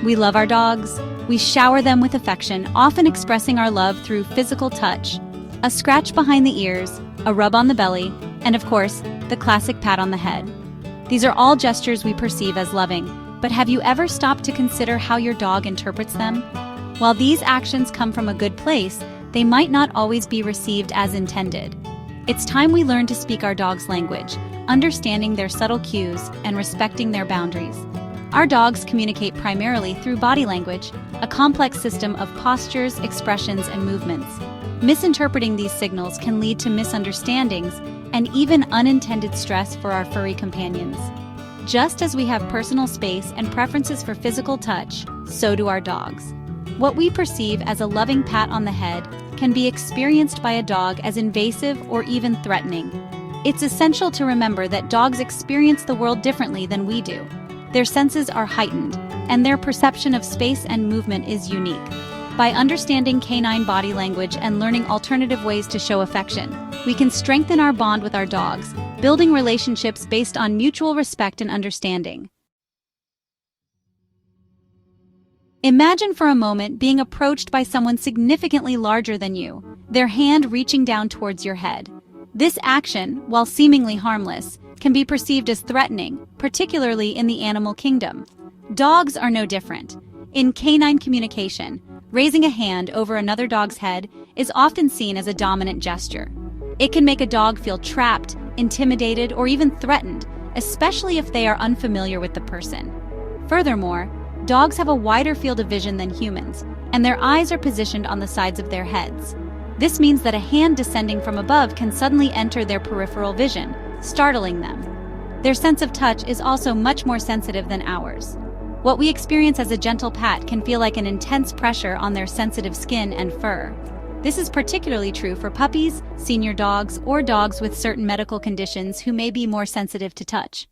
We love our dogs. We shower them with affection, often expressing our love through physical touch. A scratch behind the ears, a rub on the belly, and of course, the classic pat on the head. These are all gestures we perceive as loving, but have you ever stopped to consider how your dog interprets them? While these actions come from a good place, they might not always be received as intended. It's time we learn to speak our dog's language, understanding their subtle cues and respecting their boundaries. Our dogs communicate primarily through body language, a complex system of postures, expressions, and movements. Misinterpreting these signals can lead to misunderstandings and even unintended stress for our furry companions. Just as we have personal space and preferences for physical touch, so do our dogs. What we perceive as a loving pat on the head can be experienced by a dog as invasive or even threatening. It's essential to remember that dogs experience the world differently than we do. Their senses are heightened, and their perception of space and movement is unique. By understanding canine body language and learning alternative ways to show affection, we can strengthen our bond with our dogs, building relationships based on mutual respect and understanding. Imagine for a moment being approached by someone significantly larger than you, their hand reaching down towards your head. This action, while seemingly harmless, can be perceived as threatening, particularly in the animal kingdom. Dogs are no different. In canine communication, raising a hand over another dog's head is often seen as a dominant gesture. It can make a dog feel trapped, intimidated, or even threatened, especially if they are unfamiliar with the person. Furthermore, dogs have a wider field of vision than humans, and their eyes are positioned on the sides of their heads. This means that a hand descending from above can suddenly enter their peripheral vision, startling them. Their sense of touch is also much more sensitive than ours. What we experience as a gentle pat can feel like an intense pressure on their sensitive skin and fur. This is particularly true for puppies, senior dogs, or dogs with certain medical conditions who may be more sensitive to touch.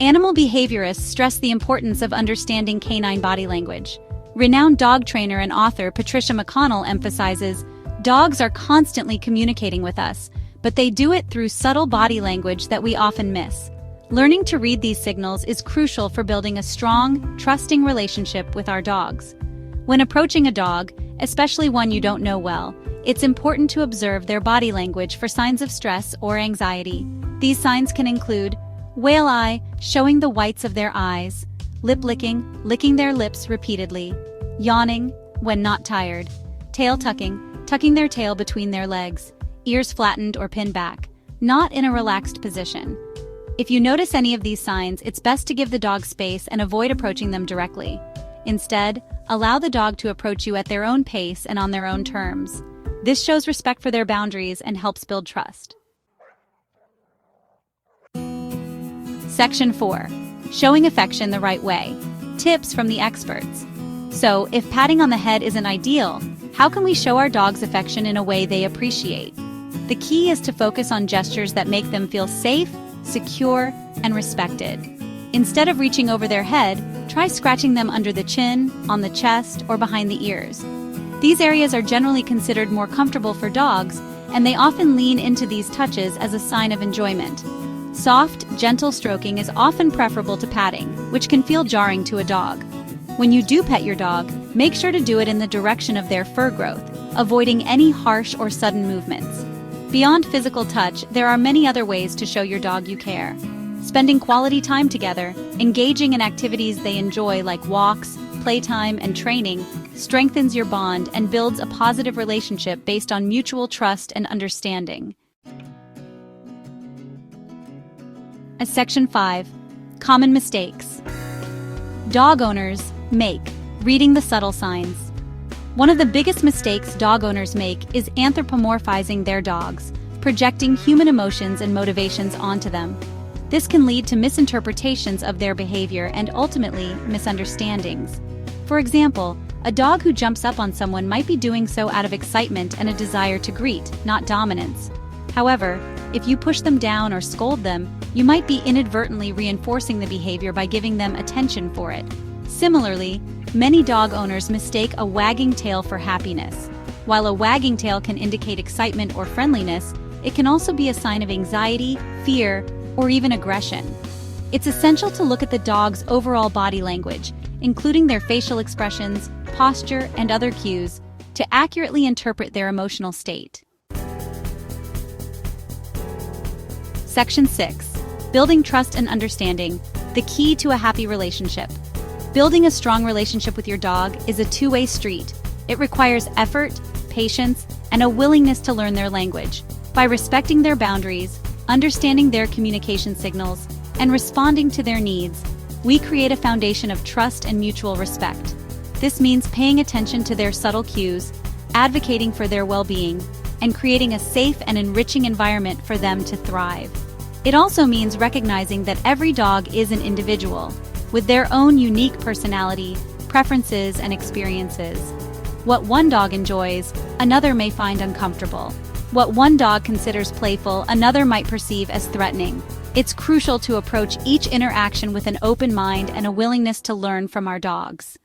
Animal behaviorists stress the importance of understanding canine body language. Renowned dog trainer and author Patricia McConnell emphasizes, "Dogs are constantly communicating with us, but they do it through subtle body language that we often miss." Learning to read these signals is crucial for building a strong, trusting relationship with our dogs. When approaching a dog, especially one you don't know well, it's important to observe their body language for signs of stress or anxiety. These signs can include whale eye, showing the whites of their eyes, lip licking, licking their lips repeatedly, yawning when not tired, tail tucking, tucking their tail between their legs, ears flattened or pinned back, not in a relaxed position. If you notice any of these signs, it's best to give the dog space and avoid approaching them directly. Instead, allow the dog to approach you at their own pace and on their own terms. This shows respect for their boundaries and helps build trust. Section 4. Showing affection the right way. Tips from the experts. So, if patting on the head isn't ideal, how can we show our dogs affection in a way they appreciate? The key is to focus on gestures that make them feel safe, secure, and respected. Instead of reaching over their head, try scratching them under the chin, on the chest, or behind the ears. These areas are generally considered more comfortable for dogs, and they often lean into these touches as a sign of enjoyment. Soft, gentle stroking is often preferable to patting, which can feel jarring to a dog. When you do pet your dog, make sure to do it in the direction of their fur growth, avoiding any harsh or sudden movements. Beyond physical touch, there are many other ways to show your dog you care. Spending quality time together, engaging in activities they enjoy like walks, playtime, and training, strengthens your bond and builds a positive relationship based on mutual trust and understanding. As Section 5. Common mistakes dog owners make. Reading the subtle signs. One of the biggest mistakes dog owners make is anthropomorphizing their dogs, projecting human emotions and motivations onto them. This can lead to misinterpretations of their behavior and ultimately misunderstandings. For example, a dog who jumps up on someone might be doing so out of excitement and a desire to greet, not dominance. However, if you push them down or scold them, you might be inadvertently reinforcing the behavior by giving them attention for it. Similarly, many dog owners mistake a wagging tail for happiness. While a wagging tail can indicate excitement or friendliness, it can also be a sign of anxiety, fear, or even aggression. It's essential to look at the dog's overall body language, including their facial expressions, posture, and other cues, to accurately interpret their emotional state. Section 6. Building trust and understanding, the key to a happy relationship. Building a strong relationship with your dog is a two-way street. It requires effort, patience, and a willingness to learn their language. By respecting their boundaries, understanding their communication signals, and responding to their needs, we create a foundation of trust and mutual respect. This means paying attention to their subtle cues, advocating for their well-being, and creating a safe and enriching environment for them to thrive. It also means recognizing that every dog is an individual, with their own unique personality, preferences, and experiences. What one dog enjoys, another may find uncomfortable. What one dog considers playful, another might perceive as threatening. It's crucial to approach each interaction with an open mind and a willingness to learn from our dogs.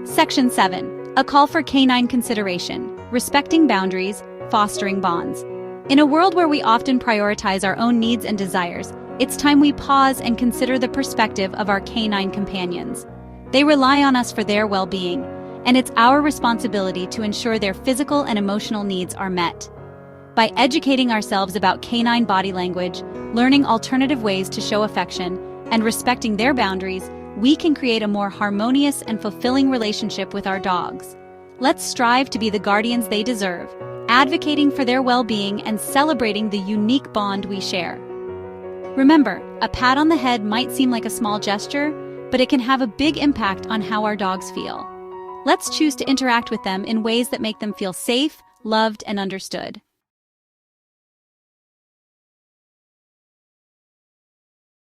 Section 7. A call for canine consideration, respecting boundaries, fostering bonds. In a world where we often prioritize our own needs and desires, it's time we pause and consider the perspective of our canine companions. They rely on us for their well-being, and it's our responsibility to ensure their physical and emotional needs are met. By educating ourselves about canine body language, learning alternative ways to show affection, and respecting their boundaries, we can create a more harmonious and fulfilling relationship with our dogs. Let's strive to be the guardians they deserve, advocating for their well-being and celebrating the unique bond we share. Remember, a pat on the head might seem like a small gesture, but it can have a big impact on how our dogs feel. Let's choose to interact with them in ways that make them feel safe, loved, and understood.